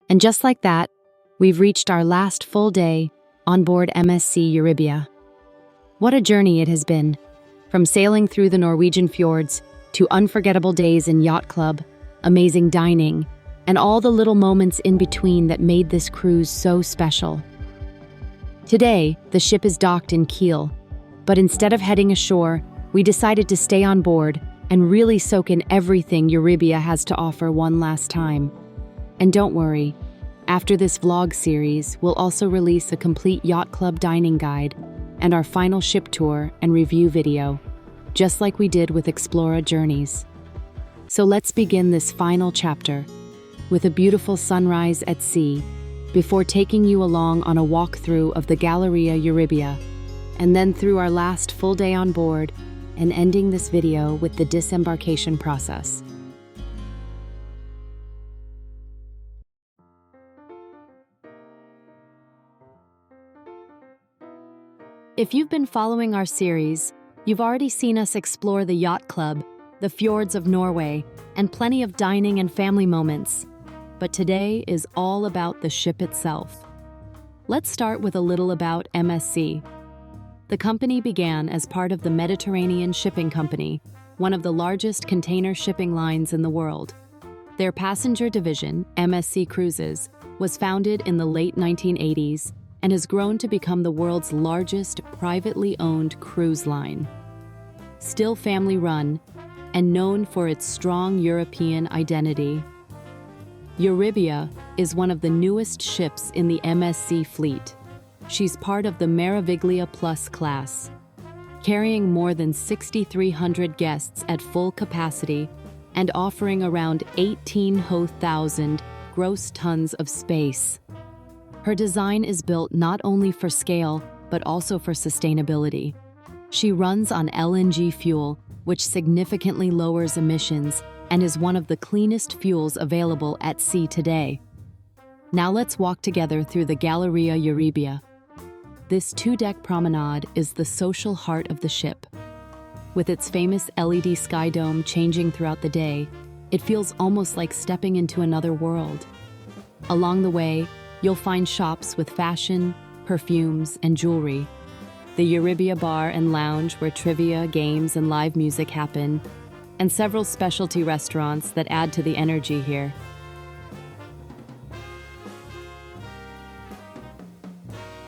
And just like that, we've reached our last full day on board MSC Euribia. What a journey it has been, from sailing through the Norwegian fjords to unforgettable days in Yacht Club, amazing dining, and all the little moments in between that made this cruise so special. Today, the ship is docked in Kiel, but instead of heading ashore, we decided to stay on board and really soak in everything Euribia has to offer one last time. And don't worry, after this vlog series, we'll also release a complete Yacht Club Dining guide and our final ship tour and review video, just like we did with Explora Journeys. So let's begin this final chapter with a beautiful sunrise at sea before taking you along on a walkthrough of the Galleria Euribia, and then through our last full day on board and ending this video with the disembarkation process. If you've been following our series, you've already seen us explore the Yacht Club, the fjords of Norway, and plenty of dining and family moments. But today is all about the ship itself. Let's start with a little about MSC. The company began as part of the Mediterranean Shipping Company, one of the largest container shipping lines in the world. Their passenger division, MSC Cruises, was founded in the late 1980s and has grown to become the world's largest privately owned cruise line. Still family-run and known for its strong European identity, Euribia is one of the newest ships in the MSC fleet. She's part of the Meraviglia Plus class, carrying more than 6,300 guests at full capacity and offering around 18,000 gross tons of space. Her design is built not only for scale, but also for sustainability. She runs on LNG fuel, which significantly lowers emissions and is one of the cleanest fuels available at sea today. Now let's walk together through the Galleria Euribia. This two-deck promenade is the social heart of the ship. With its famous LED sky dome changing throughout the day, it feels almost like stepping into another world. Along the way, you'll find shops with fashion, perfumes, and jewelry. The Euribia Bar and Lounge where trivia, games, and live music happen, and several specialty restaurants that add to the energy here.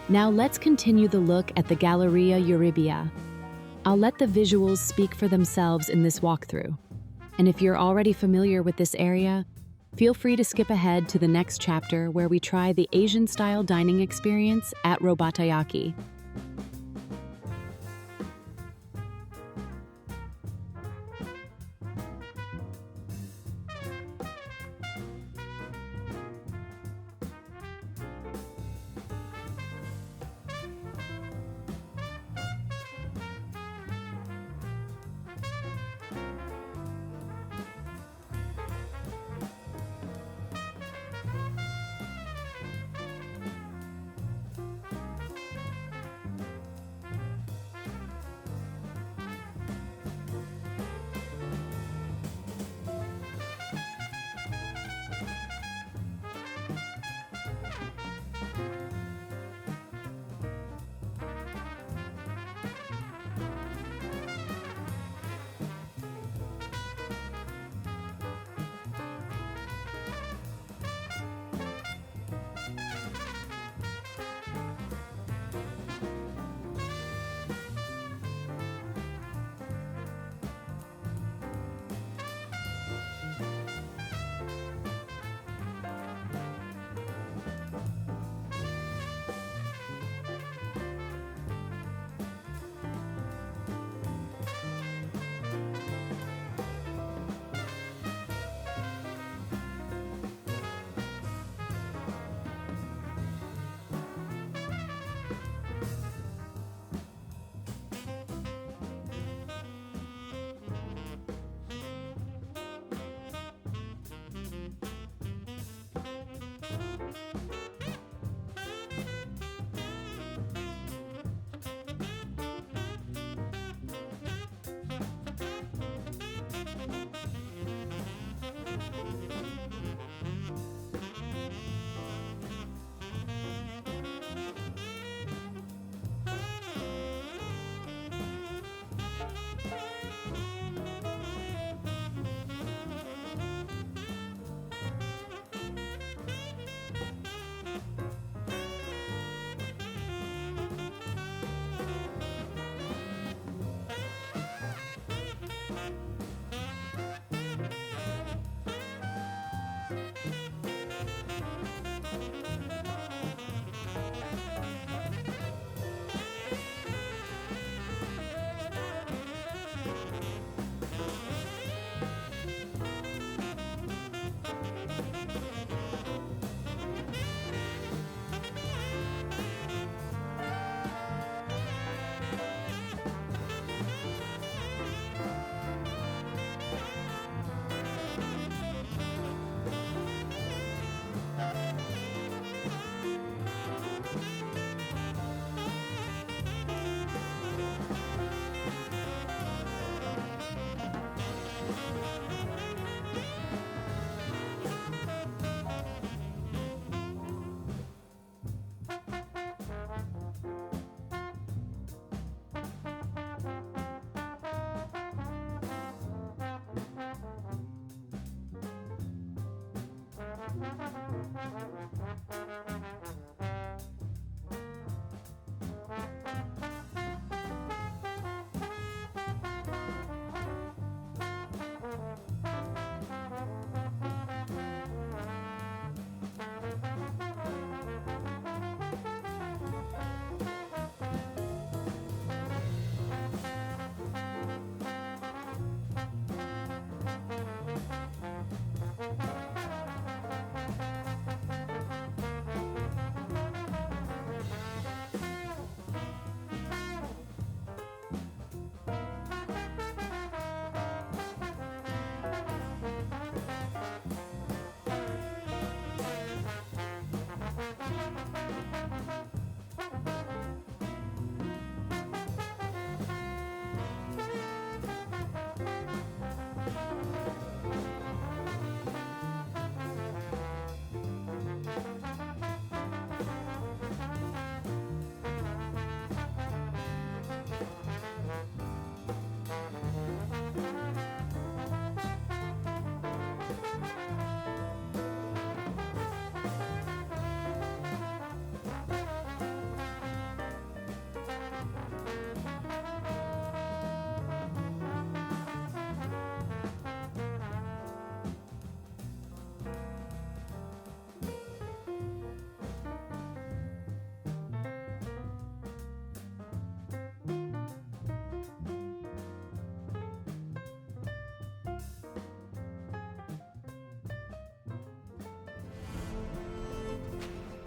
Now let's continue the look at the Galleria Euribia. I'll let the visuals speak for themselves in this walkthrough. And if you're already familiar with this area, feel free to skip ahead to the next chapter where we try the Asian-style dining experience at Robatayaki.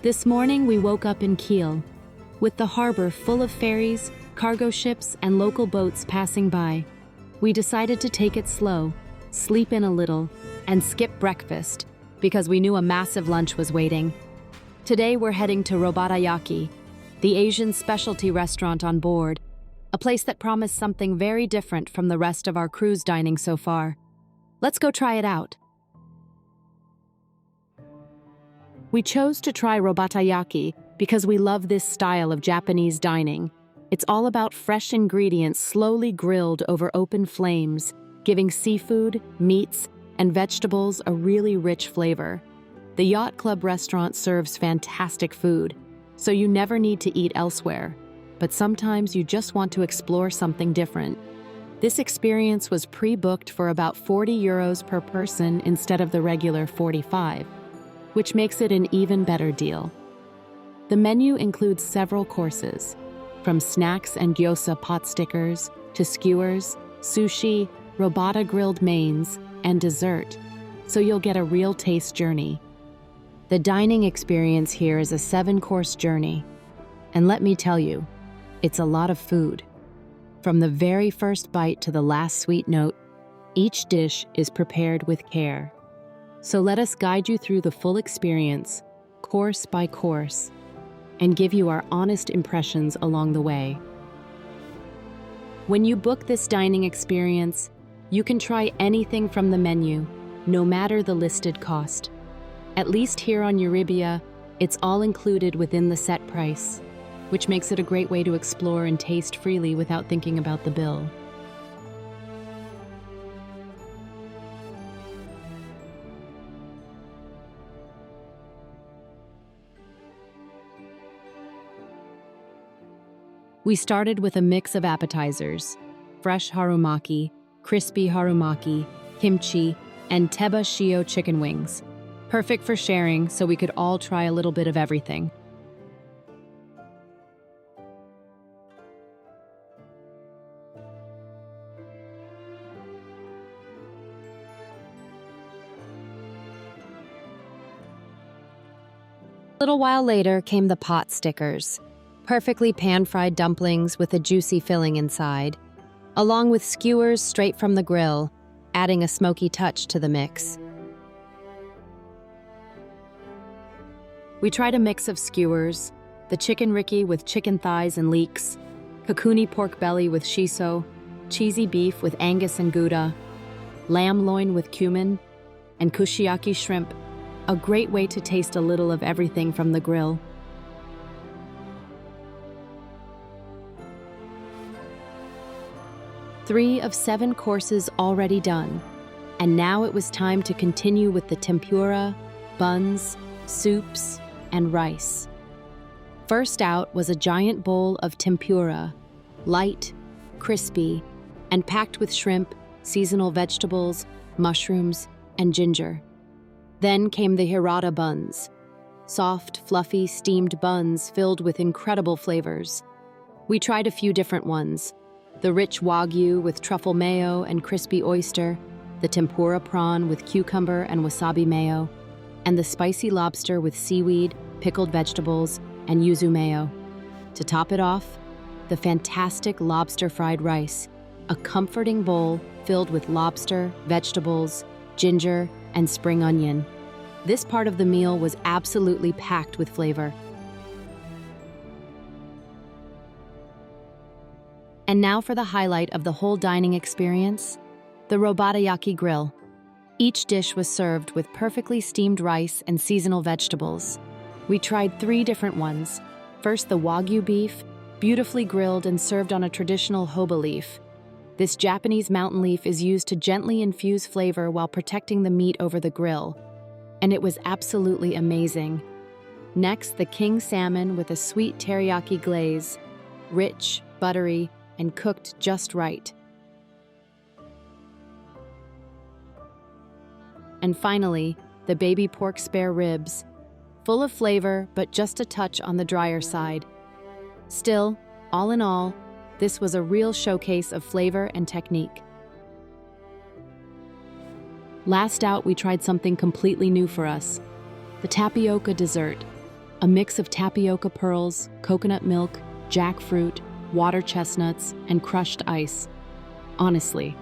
This morning we woke up in Kiel, with the harbor full of ferries, cargo ships, and local boats passing by. We decided to take it slow, sleep in a little, and skip breakfast because we knew a massive lunch was waiting. Today we're heading to Robatayaki, the Asian specialty restaurant on board, a place that promised something very different from the rest of our cruise dining so far. Let's go try it out. We chose to try Robatayaki because we love this style of Japanese dining. It's all about fresh ingredients slowly grilled over open flames, giving seafood, meats, and vegetables a really rich flavor. The Yacht Club restaurant serves fantastic food, so you never need to eat elsewhere, but sometimes you just want to explore something different. This experience was pre-booked for about €40 per person instead of the regular 45, which makes it an even better deal. The menu includes several courses, from snacks and gyoza pot stickers to skewers, sushi, robata grilled mains, and dessert, so you'll get a real taste journey. The dining experience here is a 7-course journey, and let me tell you, it's a lot of food. From the very first bite to the last sweet note, each dish is prepared with care. So let us guide you through the full experience, course by course, and give you our honest impressions along the way. When you book this dining experience, you can try anything from the menu, no matter the listed cost. At least here on Euribia, it's all included within the set price, which makes it a great way to explore and taste freely without thinking about the bill. We started with a mix of appetizers: fresh harumaki, crispy harumaki, kimchi, and teba shio chicken wings. Perfect for sharing, so we could all try a little bit of everything. A little while later came the pot stickers. Perfectly pan-fried dumplings with a juicy filling inside, along with skewers straight from the grill, adding a smoky touch to the mix. We tried a mix of skewers, the chicken riki with chicken thighs and leeks, kakuni pork belly with shiso, cheesy beef with Angus and Gouda, lamb loin with cumin, and kushiyaki shrimp, a great way to taste a little of everything from the grill. Three of 7 courses already done, and now it was time to continue with the tempura, buns, soups, and rice. First out was a giant bowl of tempura, light, crispy, and packed with shrimp, seasonal vegetables, mushrooms, and ginger. Then came the hirata buns, soft, fluffy, steamed buns filled with incredible flavors. We tried a few different ones: the rich wagyu with truffle mayo and crispy oyster, the tempura prawn with cucumber and wasabi mayo, and the spicy lobster with seaweed, pickled vegetables, and yuzu mayo. To top it off, the fantastic lobster fried rice, a comforting bowl filled with lobster, vegetables, ginger, and spring onion. This part of the meal was absolutely packed with flavor. And now for the highlight of the whole dining experience, the Robatayaki grill. Each dish was served with perfectly steamed rice and seasonal vegetables. We tried 3 different ones. First, the wagyu beef, beautifully grilled and served on a traditional hoba leaf. This Japanese mountain leaf is used to gently infuse flavor while protecting the meat over the grill, and it was absolutely amazing. Next, the king salmon with a sweet teriyaki glaze, rich, buttery, and cooked just right. And finally, the baby pork spare ribs, full of flavor but just a touch on the drier side. Still, all in all, this was a real showcase of flavor and technique. Last out, we tried something completely new for us: the tapioca dessert. A mix of tapioca pearls, coconut milk, jackfruit, water chestnuts, and crushed ice. Honestly,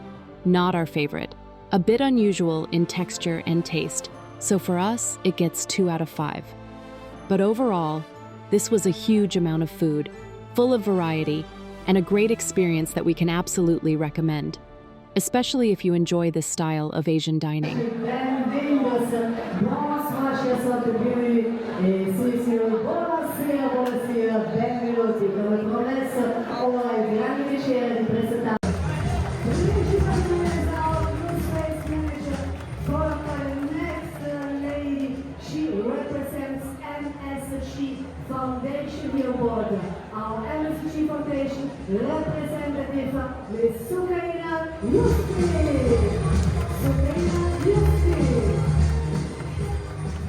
not our favorite. A bit unusual in texture and taste, so for us, it gets 2 out of 5. But overall, this was a huge amount of food, full of variety, and a great experience that we can absolutely recommend, especially if you enjoy this style of Asian dining. Foundation here on board. Our MSC Foundation representative is Sukaina Yusti.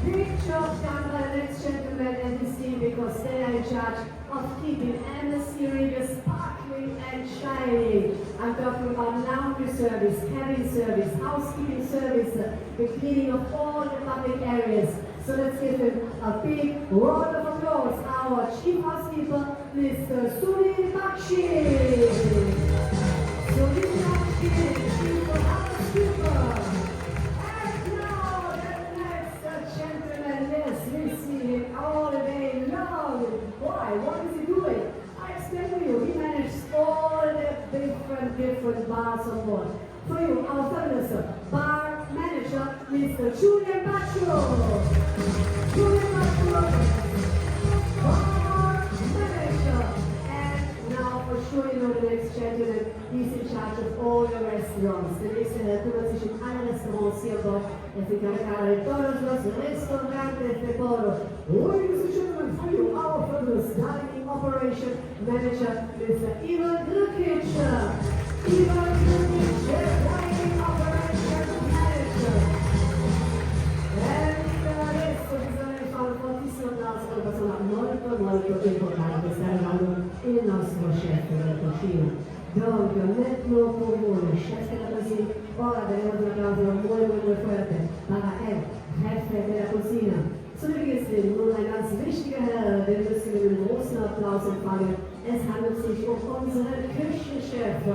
Big job done by the next gentleman and his team because they are in charge of keeping MSC Euribia sparkling and shining. I'm talking about laundry service, cabin service, housekeeping service, the cleaning of all the public areas. So let's give him a big round of applause. Our chief housekeeper, Mr. Suli Paccheri. Suli Paccheri, chief housekeeper. And now the next gentleman, yes, we see him all day long. Why? What is he doing? I explain to you, he manages all the different bars on board. For you, our fabulous bar manager, Mr. Julian Bacho. Julian Bacho, bar manager. And now for sure you know the next gentleman, he's in charge of all the restaurants. Der nächste Herr kümmert sich um alle Restaurants hier an Bord. Es incaricare di todos los restaurantes de bordo. Ladies and gentlemen, for you, our fabulous dining operation manager, Mr. Ivan Drukic. Ivan Drukic, dining operation manager. And adesso bisogna fare un fortissimo applauso per una persona molto importante. Sta arrivando il nostro chef della cucina. Donc, maintenant pour vous, le chef de la cuisine, ora daremos un applauso muy fuerte para el jefe de la cocina. Zunächst nun ein ganz wichtiger Herr, den müssen wir mit einem großen Applaus empfangen. Es handelt sich um unseren Küchenchef.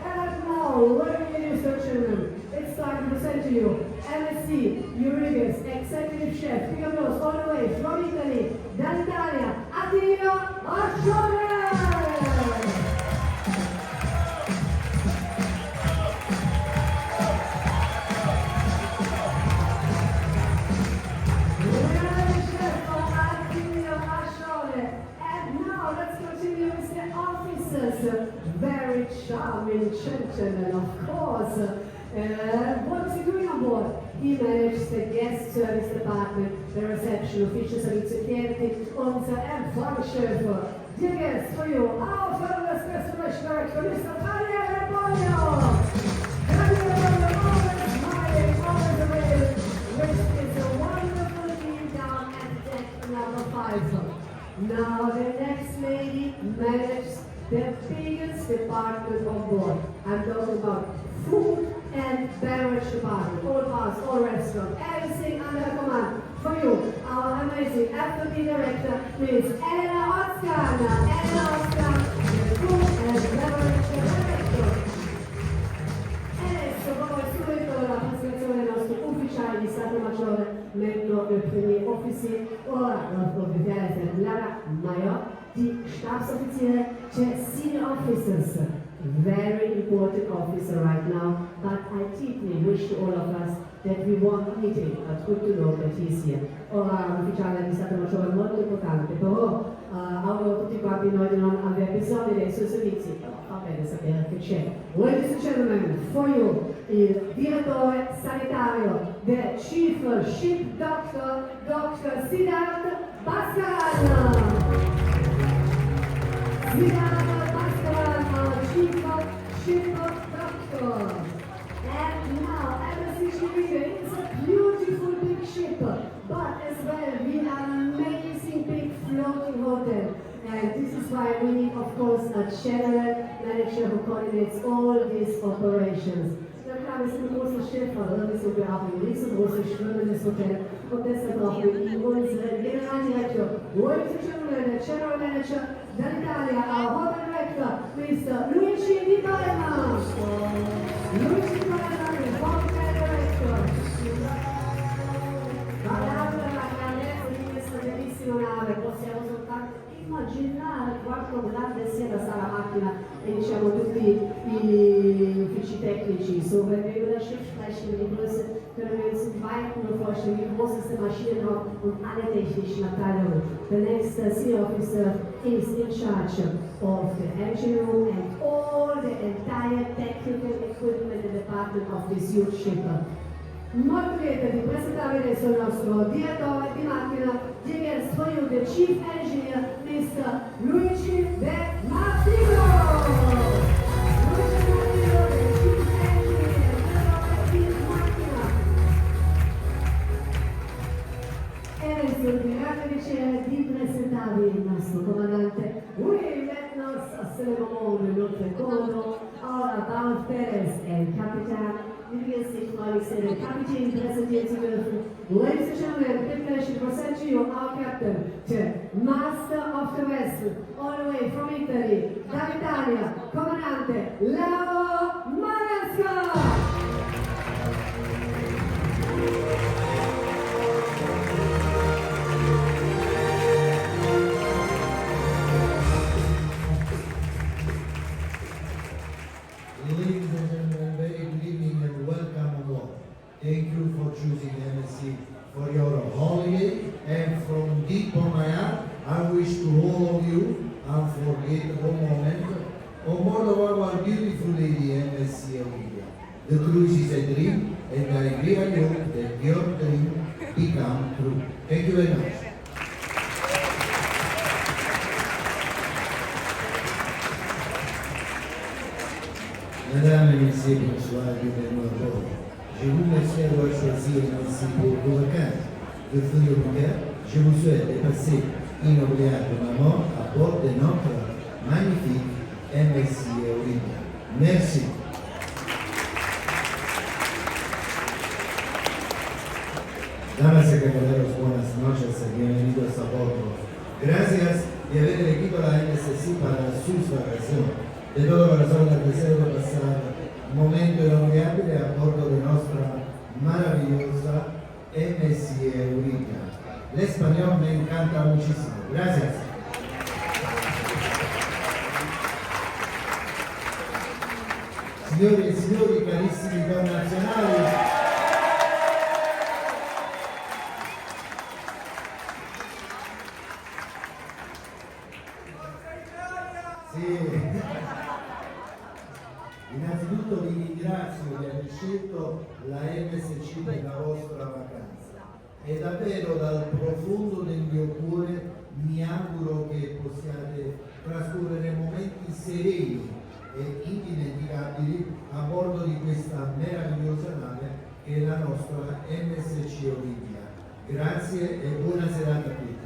And now, ladies and gentlemen, it's time to present to you MSC Euribia's executive chef. Big applause all the way from Italy, dall'Italia, Attilio Arcione! Very charming gentleman, of course. What is he doing on board? He manages the guest service department, the reception, ufficio servizio clienti, unser Empfangschef. Dear guests, for you, our fabulous restoration director, Mr. Daniele Boglio. Daniele, always smiling, always available, which is a wonderful team down at deck number 5. Now the next lady manages the biggest department on board. I'm talking about food and beverage department. All bars, all restaurants, everything under command. For you, our amazing F&B director, Miss Elena Oskana. Elena Oskana, the food and beverage director. Adesso poi subito la presentazione dei nostri ufficiali di Stato Maggiore, membro del Premier Officier, ora la proprietaria Lara Mayor, die Stabsoffiziere, senior officers, very important officer right now, but I deeply wish to all of us that we won't meet him, but good to know that he's here. Ora l'ufficiale di Stato Maggiore molto importante, però auguro tutti quanti noi di non aver bisogno dei suoi servizi, però fa bene sapere che c'è. Ladies and gentlemen, for you, il direttore sanitario, the chief ship doctor, Dr. Siddharth Bhaskaran. Siddharth Bhaskaran, our chief ship doctor. And now, MSC Euribia is a beautiful big ship, but as well, we have an amazing big floating hotel. And this is why we need, of course, a general manager who coordinates all these operations. Ja klar, wir sind ein großes Schiff, aber wir sind auch ein riesengroßes schwimmendes Hotel. Und deshalb brauchen wir unseren Generaldirektor, Ladies and gentlemen, General Manager dall'Italia, our Hotel Director, Mr. Luigi Di Palma. Luigi Di Palma, il Hotel Director. Guardate la grandezza di questa bellissima nave, possiamo soltanto immaginare quanto grande sia da stare la macchina e diciamo tutti gli uffici tecnici. So, wenn wir über das Schiff sprechen, über die Größe, können wir uns in Weiten nur vorstellen, wie groß ist die Maschine noch und alle technischen Abteilungen. The next senior officer is in charge of the engine room and all the entire technical equipment and department of this huge ship. Molto lieto di presentare adesso il nostro direttore di macchina, Diggers for you, the Chief Engineer, Mr. Luigi De Martino. Luigi De Martino, the Chief Engineer di macchina. E adesso il grande piacere di presentarvi il nostro comandante Will Letnos a Selemon, il nostro comodo, ora Paul Perez e il capitano. Ladies and gentlemen, big pleasure to present to you our captain, the master of the vessel, all the way from Italy, dall'Italia, comandante Leo Maresca. Thank you for choosing MSC for your holiday, and from deep on my heart, I wish to all of you unforgettable moment on board of our beautiful lady MSC Euribia. The cruise is a dream, and I really hope that your dream become true. Thank you very much. Mesdames et messieurs, bonsoir, bienvenue à bord. Je vous remercie d'avoir choisi MSC pour vos vacances. De feu au cœur, je vous souhaite de passer inoubliablement à bord de notre magnifique MSC Euribia. Merci. Damas y caballeros, buenas noches y bienvenidos a bordo. Gracias de haber elegido la MSC para sus vacaciones. De todo corazón les deseo pasar un momento inolvidable a bordo de nuestra maravillosa MSC Euribia. El español me encanta muchísimo. Gracias. Signore e signori, carissimi connazionali, innanzitutto vi ringrazio di aver scelto la MSC per la vostra vacanza e davvero dal profondo del mio cuore mi auguro che possiate trascorrere momenti sereni e indimenticabili a bordo di questa meravigliosa nave che è la nostra MSC Euribia. Grazie e buona serata a tutti.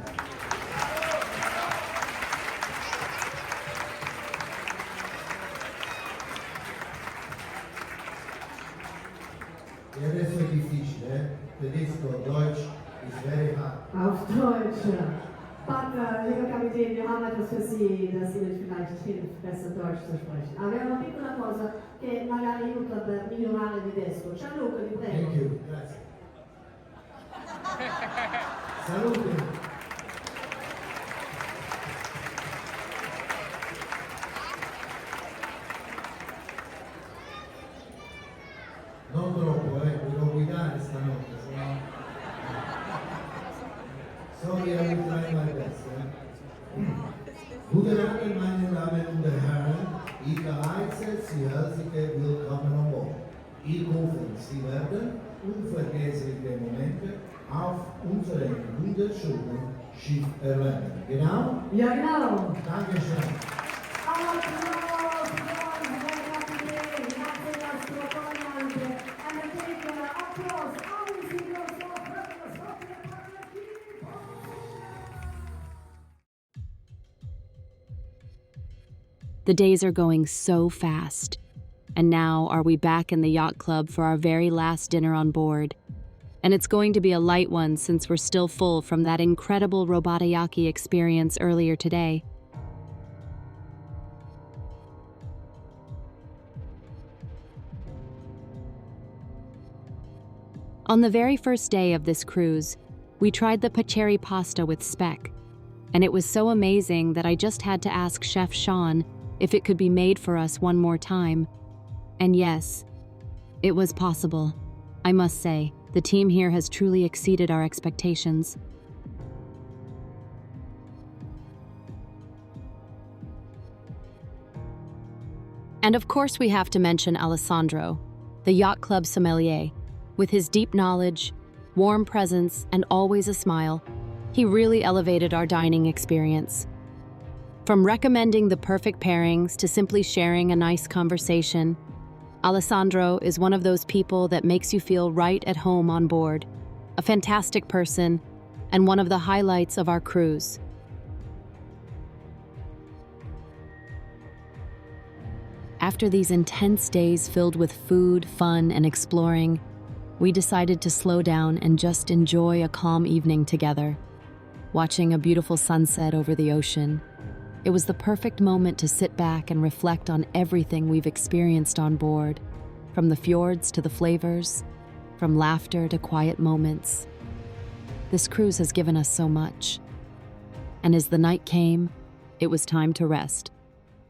E adesso è difficile, tedesco, Deutsch is very hard. Auf Deutsch. But, lieber Kapitän, wir haben etwas für Sie, dass Ihnen vielleicht hilft, besser Deutsch zu sprechen. Aber è una piccola cosa che magari aiuta per migliorare il tedesco. Gianluca, vi prego. Thank you, grazie. Salute. Non troppo, devo guidare stanotte, sennò... Sorry, I will try my best. Guten Abend, meine Damen und Herren. Ich heiße Sie herzlich willkommen an Bord. Ich hoffe, Sie werden unvergessliche Momente auf unserem wunderschönen Schiff erleben. Genau? Ja, genau. Dankeschön. The days are going so fast. And now, are we back in the yacht club for our very last dinner on board? And it's going to be a light one since we're still full from that incredible Robatayaki experience earlier today. On the very first day of this cruise, we tried the Paccheri pasta with speck, and it was so amazing that I just had to ask Chef Sean if it could be made for us one more time. And yes, it was possible. I must say, the team here has truly exceeded our expectations. And of course we have to mention Alessandro, the Yacht Club sommelier. With his deep knowledge, warm presence, and always a smile, he really elevated our dining experience. From recommending the perfect pairings to simply sharing a nice conversation, Alessandro is one of those people that makes you feel right at home on board, a fantastic person, and one of the highlights of our cruise. After these intense days filled with food, fun, and exploring, we decided to slow down and just enjoy a calm evening together, watching a beautiful sunset over the ocean. It was the perfect moment to sit back and reflect on everything we've experienced on board, from the fjords to the flavors, from laughter to quiet moments. This cruise has given us so much. And as the night came, it was time to rest,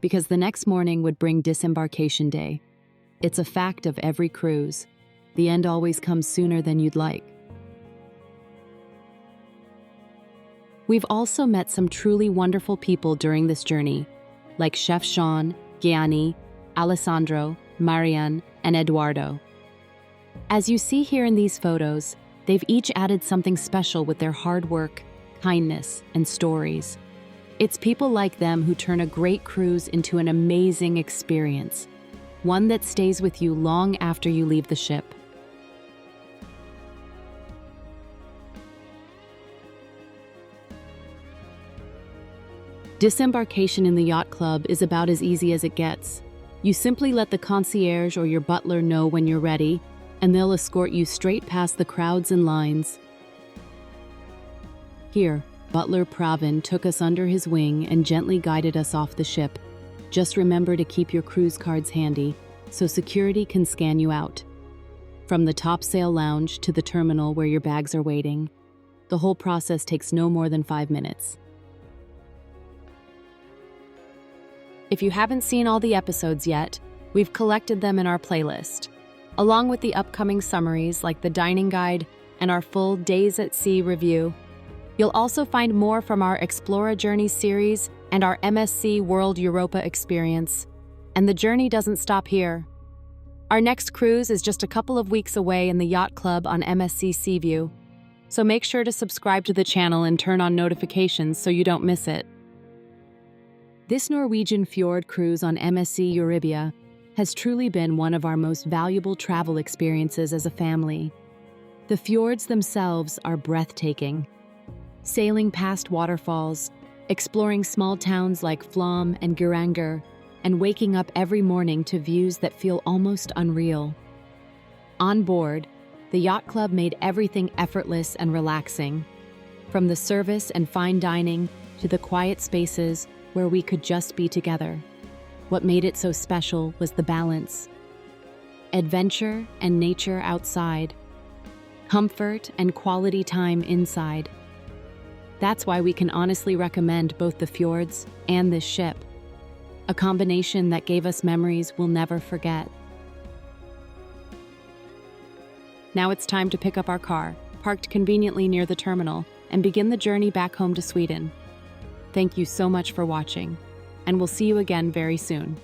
because the next morning would bring disembarkation day. It's a fact of every cruise. The end always comes sooner than you'd like. We've also met some truly wonderful people during this journey, like Chef Sean, Gianni, Alessandro, Marianne, and Eduardo. As you see here in these photos, they've each added something special with their hard work, kindness, and stories. It's people like them who turn a great cruise into an amazing experience, one that stays with you long after you leave the ship. Disembarkation in the Yacht Club is about as easy as it gets. You simply let the concierge or your butler know when you're ready, and they'll escort you straight past the crowds and lines. Here, Butler Pravin took us under his wing and gently guided us off the ship. Just remember to keep your cruise cards handy, so security can scan you out. From the topsail lounge to the terminal where your bags are waiting, the whole process takes no more than 5 minutes. If you haven't seen all the episodes yet, we've collected them in our playlist, along with the upcoming summaries like the dining guide and our full Days at Sea review. You'll also find more from our Explora Journey series and our MSC World Europa experience. And the journey doesn't stop here. Our next cruise is just a couple of weeks away in the Yacht Club on MSC Seaview, so make sure to subscribe to the channel and turn on notifications so you don't miss it. This Norwegian Fjord cruise on MSC Euribia has truly been one of our most valuable travel experiences as a family. The fjords themselves are breathtaking. Sailing past waterfalls, exploring small towns like Flom and Geiranger, and waking up every morning to views that feel almost unreal. On board, the Yacht Club made everything effortless and relaxing, from the service and fine dining to the quiet spaces where we could just be together. What made it so special was the balance. Adventure and nature outside, comfort and quality time inside. That's why we can honestly recommend both the fjords and this ship, a combination that gave us memories we'll never forget. Now it's time to pick up our car, parked conveniently near the terminal, and begin the journey back home to Sweden. Thank you so much for watching, and we'll see you again very soon.